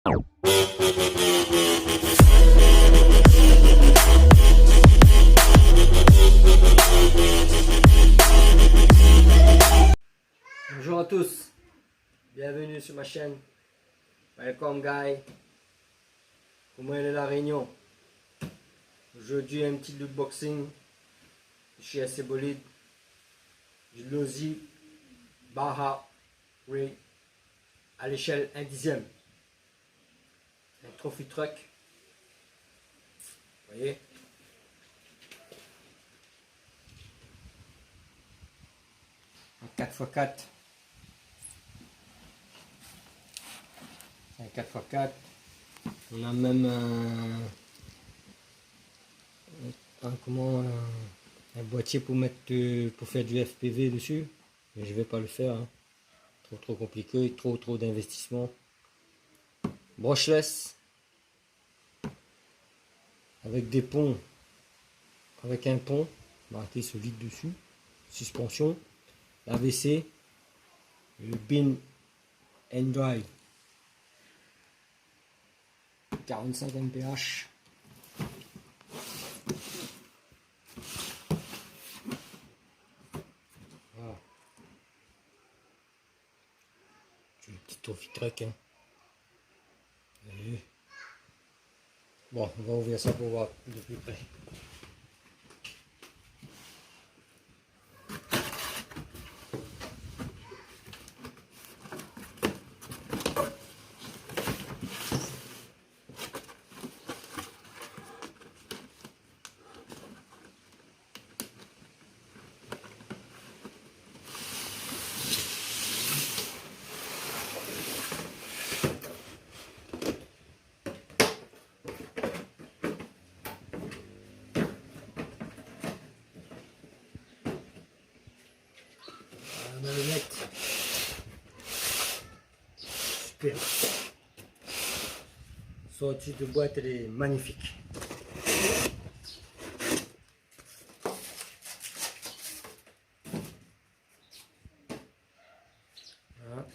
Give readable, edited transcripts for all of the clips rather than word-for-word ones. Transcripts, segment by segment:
Bonjour à tous, bienvenue sur ma chaîne. Welcome guys. Comment est la réunion? Aujourd'hui un petit lookboxing chez assez bolide du Losi Baja Ray à l'échelle 1/10. Un trophy truck. Vous voyez? Un 4x4. Un 4x4. On a même un boîtier pour mettre pour faire du FPV dessus, mais je vais pas le faire, hein. Trop compliqué, trop d'investissement. Brushless avec des ponts, avec un pont marqué solide dessus, suspension, l'AVC, le bin and drive 45 mph. Voilà. C'est une petite trophy truck, hein. Bon, on va ouvrir ça pour voir de plus près. On a le net. Super. Sortie de boîte, elle est magnifique. Voilà.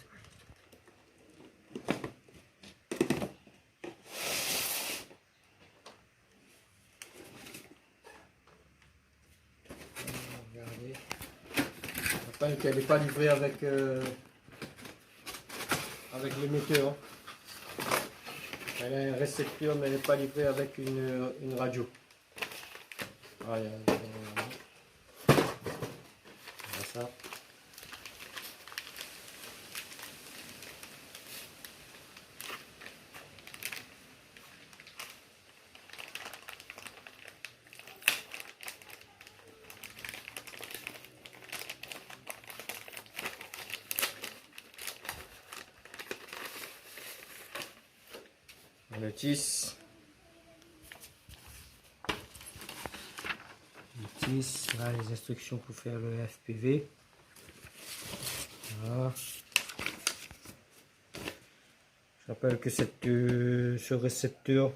Regardez. Je rappelle qu'elle n'est pas livrée avec l'émetteur. Elle a un récepteur, mais elle n'est pas livrée avec une radio. Voilà, ça. On notice. Là les instructions pour faire le FPV. Voilà. Je rappelle que ce récepteur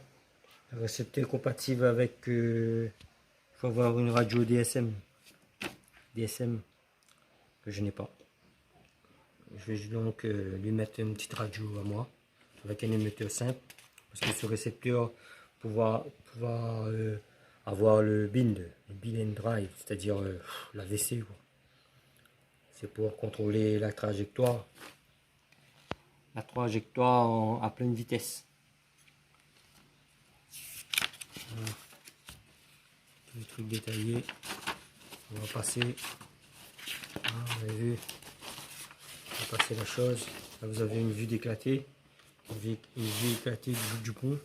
est compatible avec. Il faut avoir une radio DSM que je n'ai pas. Je vais donc lui mettre une petite radio à moi avec un émetteur simple, parce que ce récepteur pouvoir avoir le bin and drive, c'est-à-dire la WC. C'est pour contrôler la trajectoire à pleine vitesse. Voilà. Tous les trucs détaillés. On va passer. Ah, vous avez vu, on va passer la chose. Là vous avez une vue d'éclater, une vue éclatée du pont.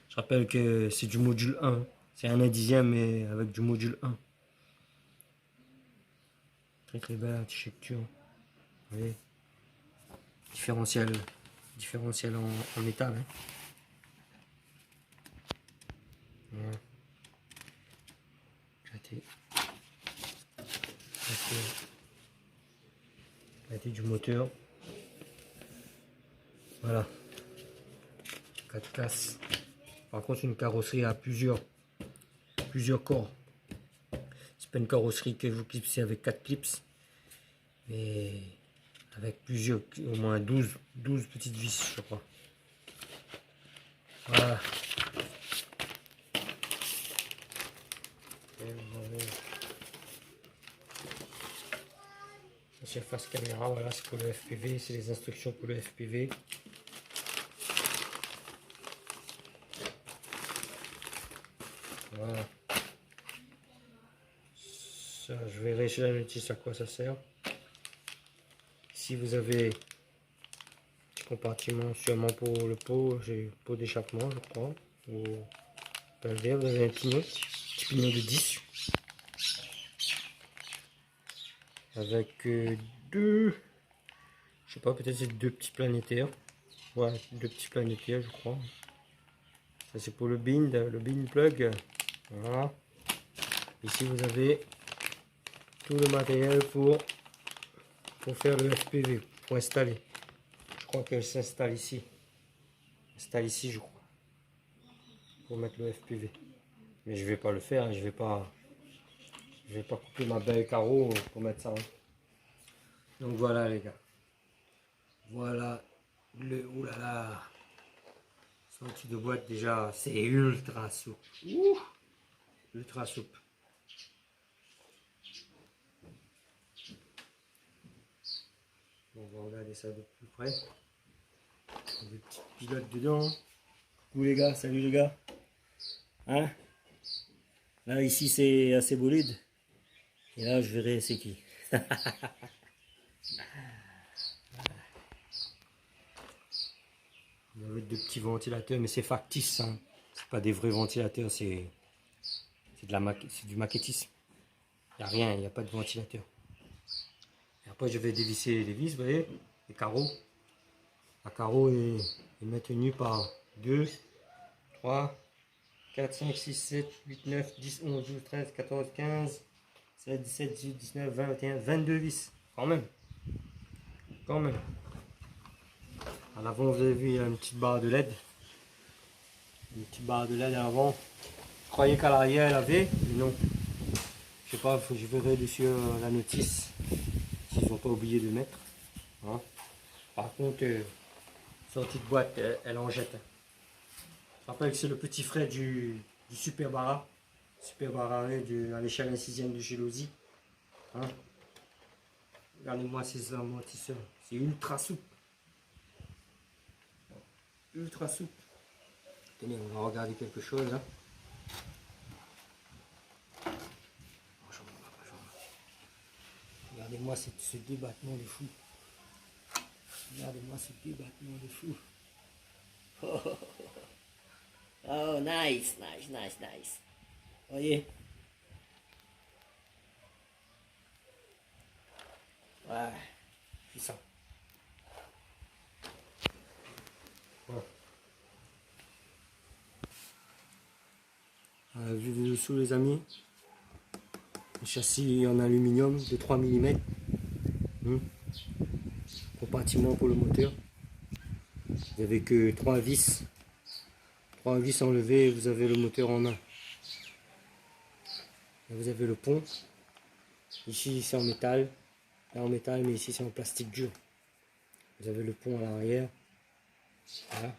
Je rappelle que c'est du module 1, c'est un 1/10 mais avec du module 1. Très belle architecture. Vous voyez, différentiel en métal, hein. Voilà. Éclaté du moteur. Voilà. 4 classes. Par contre, une carrosserie à plusieurs corps. C'est pas une carrosserie que vous clipsez avec 4 clips, mais avec plusieurs, au moins 12 petites vis, je crois. Voilà. Et vous avez la surface caméra, voilà, c'est pour le FPV, c'est les instructions pour le FPV. Voilà. Ça, je verrai chez la notice à quoi ça sert. Si vous avez un compartiment sûrement pour le pot, j'ai pot d'échappement, je crois. Ou vous avez un petit pignon de 10 avec deux, je sais pas, peut-être c'est deux petits planétaires. Ouais, deux petits planétaires, je crois. Ça c'est pour le bean plug. Voilà. Ici vous avez tout le matériel pour faire le FPV, pour installer. Je crois qu'elle s'installe ici. Installe ici, je crois. Pour mettre le FPV. Mais je vais pas le faire, hein, je vais pas couper ma belle carreau pour mettre ça. Hein. Donc voilà les gars. Voilà le oulala. Sortie de boîte déjà, c'est ultra souple. Ouh, ultra souple. On va regarder ça de plus près. Des petites pilotes dedans. Coucou les gars, salut les gars. Hein? Là ici c'est assez bolide. Et là je verrai c'est qui. Il y avait deux petits ventilateurs, mais c'est factice. Hein. C'est pas des vrais ventilateurs, c'est du maquettisme. Il n'y a rien, il n'y a pas de ventilateur. Et après je vais dévisser les vis, vous voyez, les carreaux. Un carreau est maintenu par 2, 3, 4, 5, 6, 7, 8, 9, 10, 11, 12, 13, 14, 15, 16, 17, 18, 19, 20, 21, 22 vis. Quand même. Quand même. À l'avant, vous avez vu, il y a une petite barre de LED. Une petite barre de LED à l'avant. Je croyais qu'à l'arrière, elle avait, mais non. Je sais pas, je verrai dessus la notice. S'ils n'ont pas oublié de mettre. Hein. Par contre, sortie de boîte, elle en jette. Je rappelle que c'est le petit frère du Super Bara. Super Bara à l'échelle 1/6 de Gélosie. Hein. Regardez-moi ces amortisseurs. C'est ultra souple. Ultra souple. Tenez, on va regarder quelque chose. Hein. Regardez-moi ce débattement de fou. Regardez-moi ce débattement de fou. Oh, nice, nice, nice, nice. Voyez? Ouais, puissant. Ouais. Vu le dessous les amis, le châssis en aluminium de 3 mm. Compartiment pour le moteur. Vous n'avez que 3 vis. 3 vis enlevées et vous avez le moteur en main. Là, vous avez le pont. Ici c'est en métal. Là en métal, mais ici c'est en plastique dur. Vous avez le pont à l'arrière. Voilà.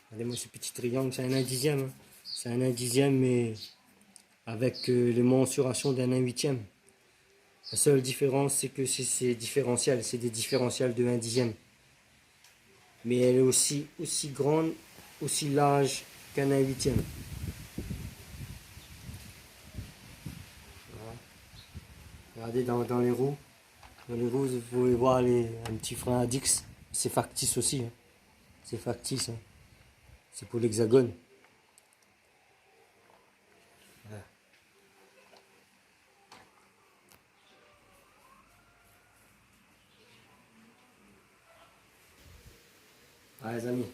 Regardez-moi ce petit triangle, c'est un 1/10. Hein. C'est un 1/10 mais avec les mensurations d'un 1/8. La seule différence c'est que c'est différentiel, c'est des différentiels de 1/10. Mais elle est aussi grande, aussi large qu'un 1/8. Voilà. Regardez dans les roues. Dans les roues, vous pouvez voir un petit frein Adix. C'est factice aussi. Hein. C'est factice. Hein. C'est pour l'hexagone. Voilà. Ah, les amis.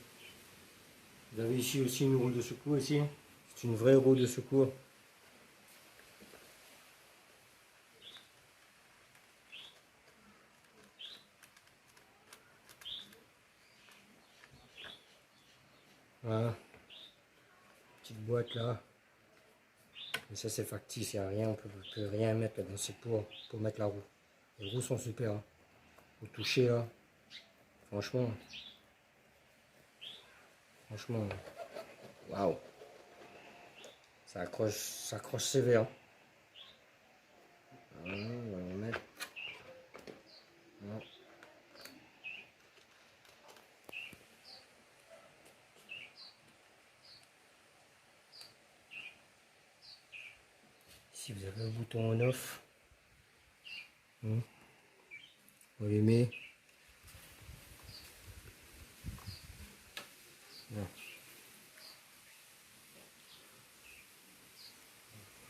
Vous avez ici aussi une roue de secours ici. C'est une vraie roue de secours. Voilà. Petite boîte là. Mais ça c'est factice, il n'y a rien, on peut rien mettre là-dedans, c'est pour mettre la roue. Les roues sont super. Hein. Vous touchez là. Franchement. Waouh. Ça accroche sévère. Voilà, on va le mettre. Voilà. Ici vous avez un bouton on off. On les met. Voilà.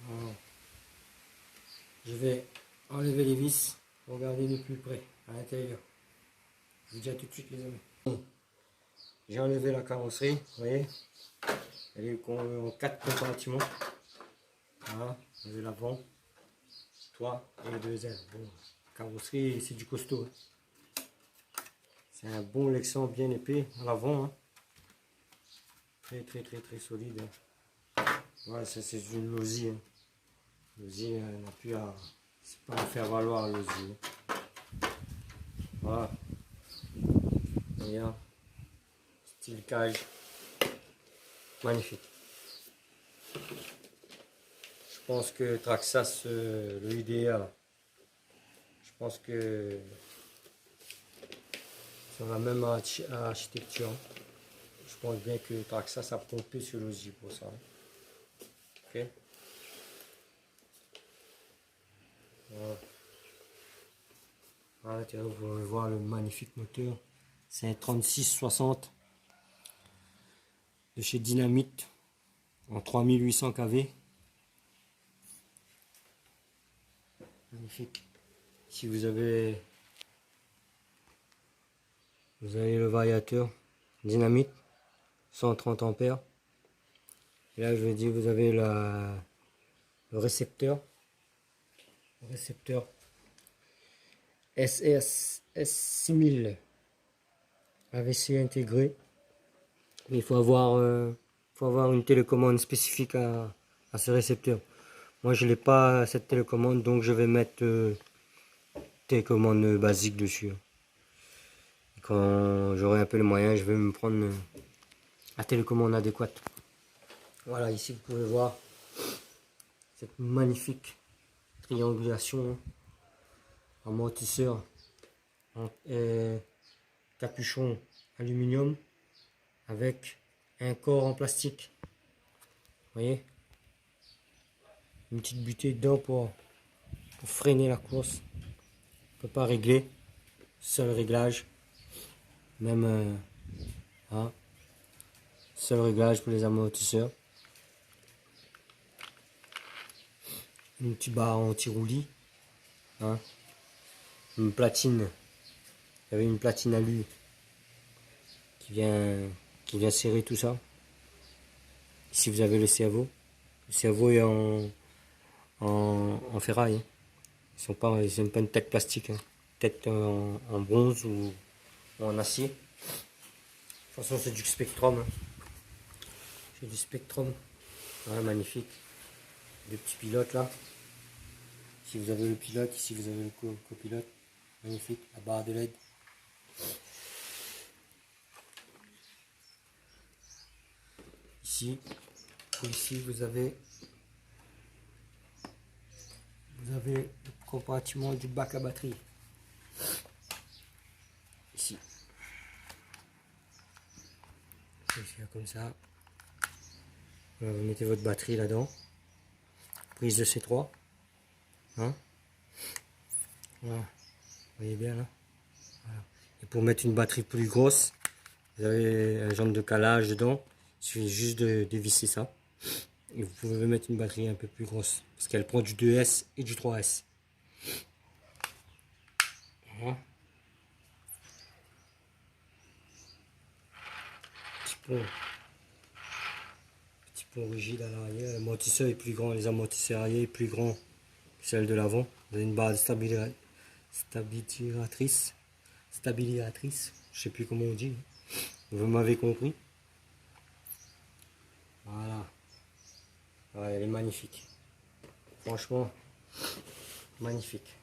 Voilà. Je vais enlever les vis. Regardez de plus près à l'intérieur. Je vous dis à tout de suite les amis. J'ai enlevé la carrosserie, vous voyez. Elle est en 4 compartiments. Voilà, vous avez l'avant, toit et les deux ailes. Bon, carrosserie, c'est du costaud. Hein. C'est un bon Lexan bien épais à l'avant. Hein. Très solide. Hein. Voilà, ça c'est une Losi. Hein. Losi, elle n'a plus à... C'est pas à faire valoir Losi. Hein. Voilà. Regarde. Style cage. Magnifique. Je pense que Traxxas, le IDEA, je pense que sur la même architecture, je pense bien que Traxxas a pompé sur Losi pour ça. Ok. Voilà. À l'intérieur, vous pouvez voir le magnifique moteur. C'est un 3660 de chez Dynamite en 3800 kV. Magnifique. Ici vous avez le variateur Dynamite 130 ampères. Et là je veux dire vous avez le récepteur. SS6000 AVC intégré. Mais il faut avoir une télécommande spécifique à ce récepteur. Moi je n'ai pas cette télécommande, donc je vais mettre télécommande basique dessus. Et quand j'aurai un peu les moyens, je vais me prendre la télécommande adéquate. Voilà, ici vous pouvez voir cette magnifique triangulation, amortisseur, capuchon aluminium avec un corps en plastique. Vous voyez, une petite butée dedans pour freiner la course. On peut pas régler, seul réglage, même hein, seul réglage pour les amortisseurs. Une petite barre anti-roulis, hein, une platine. Il y avait une platine alu qui vient serrer tout ça. Ici vous avez le cerveau. Le cerveau est en ferraille. Hein. Ils n'ont pas une tête plastique. Hein. Tête en bronze ou en acier. De toute façon c'est du Spectrum. Hein. C'est du Spectrum. Ouais, magnifique. Deux petits pilotes là. Ici vous avez le pilote, ici vous avez le copilote. Magnifique. La barre de LED. Ici vous avez le compartiment du bac à batterie. Ici. C'est comme ça. Voilà, vous mettez votre batterie là-dedans. Prise de C3. Hein, voilà. Vous voyez bien là. Voilà. Et pour mettre une batterie plus grosse, vous avez un genre de calage dedans. Il suffit juste de dévisser ça. Et vous pouvez mettre une batterie un peu plus grosse. Parce qu'elle prend du 2S et du 3S. Voilà. Petit pont rigide à l'arrière. L'amortisseur est plus grand. Les amortisseurs arrière est plus grand que celle de l'avant. Vous avez une barre stabilisatrice. Je sais plus comment on dit. Vous m'avez compris. Voilà. Ouais, elle est magnifique. Franchement, magnifique.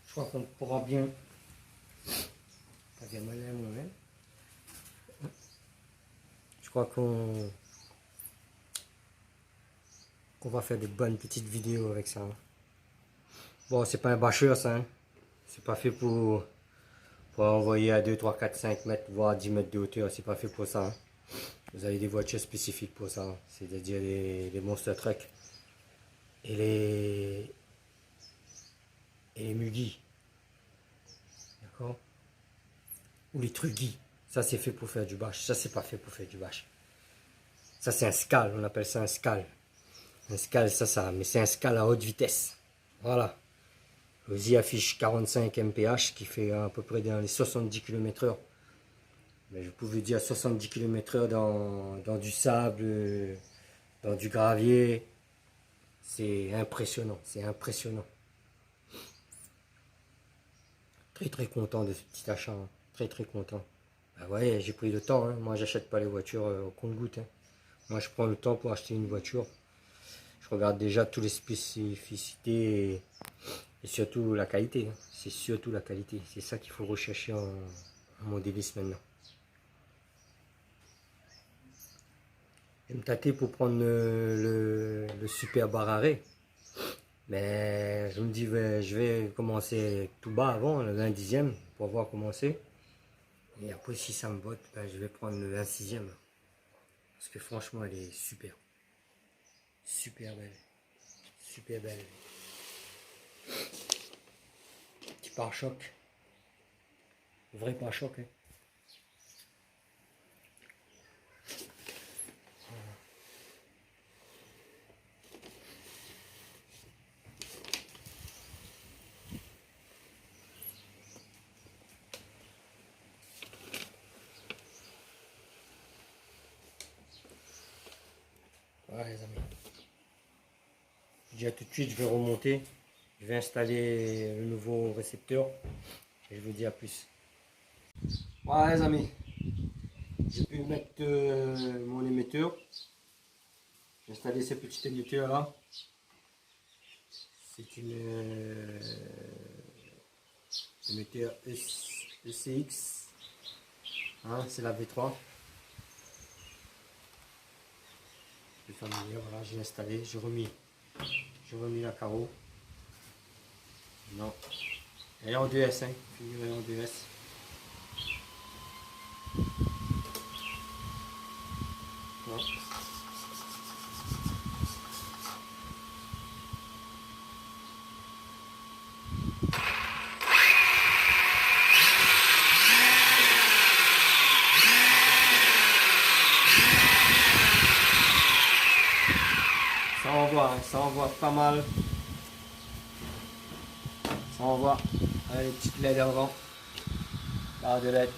Je crois qu'on pourra bien. Je je crois qu'on va faire de bonnes petites vidéos avec ça. Hein. Bon, c'est pas un bâcheur ça. Hein. C'est pas fait pour envoyer à 2, 3, 4, 5 mètres, voire 10 mètres de hauteur. C'est pas fait pour ça. Hein. Vous avez des voitures spécifiques pour ça. Hein. C'est-à-dire les monster trucks et les Mugi. D'accord? Ou les Trugi. Ça, c'est fait pour faire du bâche. Ça, c'est pas fait pour faire du bâche. Ça, c'est un scale. On appelle ça un scale. Un scale, mais c'est un scale à haute vitesse. Voilà. L'OSI affiche 45 mph qui fait à peu près dans les 70 km/h. Mais je pouvais dire 70 km/h dans du sable, dans du gravier. C'est impressionnant. C'est impressionnant. Très très content de ce petit achat. Hein. Très très content. Bah ouais, j'ai pris le temps. Hein. Moi, j'achète pas les voitures au compte-gouttes. Hein. Moi, je prends le temps pour acheter une voiture. Je regarde déjà toutes les spécificités et surtout la qualité. Hein. C'est surtout la qualité. C'est ça qu'il faut rechercher en modéliste maintenant. Je vais me tâter pour prendre le super bar arrêt. Mais je me dis, je vais commencer tout bas avant, le 1 dixième, pour voir comment c'est. Et après, si ça me botte, ben, je vais prendre le 1 sixième. Parce que franchement, elle est super. Super belle. Super belle. Petit pare-choc. Vrai pare-choc. Hein. Voilà les amis. Je dis à tout de suite, je vais remonter. Je vais installer le nouveau récepteur. Et je vous dis à plus. Voilà les amis. J'ai pu mettre mon émetteur. J'ai installé ce petit émetteur là. C'est une émetteur ECX. Hein, c'est la V3. Voilà, j'ai installé, j'ai remis la carreau. Non. Elle est en 2S, hein, figurée en 2S. Ouais. Ça envoie pas mal. Ça envoie. Les petites LED avant. Barre de LED.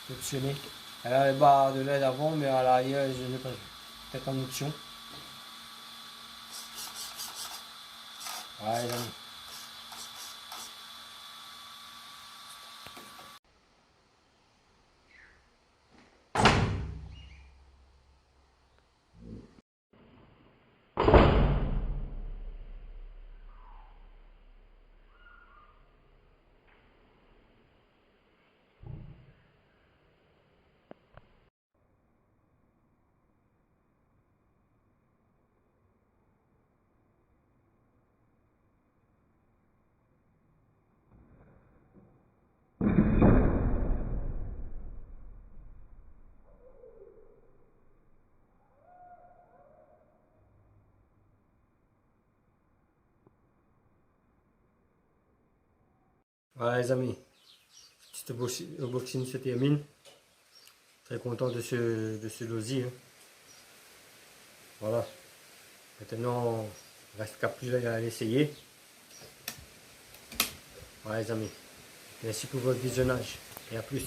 Optionné. Elle a les barres de LED avant, mais à l'arrière, je n'ai pas vu. Peut-être en option. Ouais, les amis. Voilà les amis, petit unboxing se termine. Très content de ce losi. Hein. Voilà. Maintenant, il reste qu'à plus à l'essayer. Voilà les amis. Merci pour votre visionnage et à plus.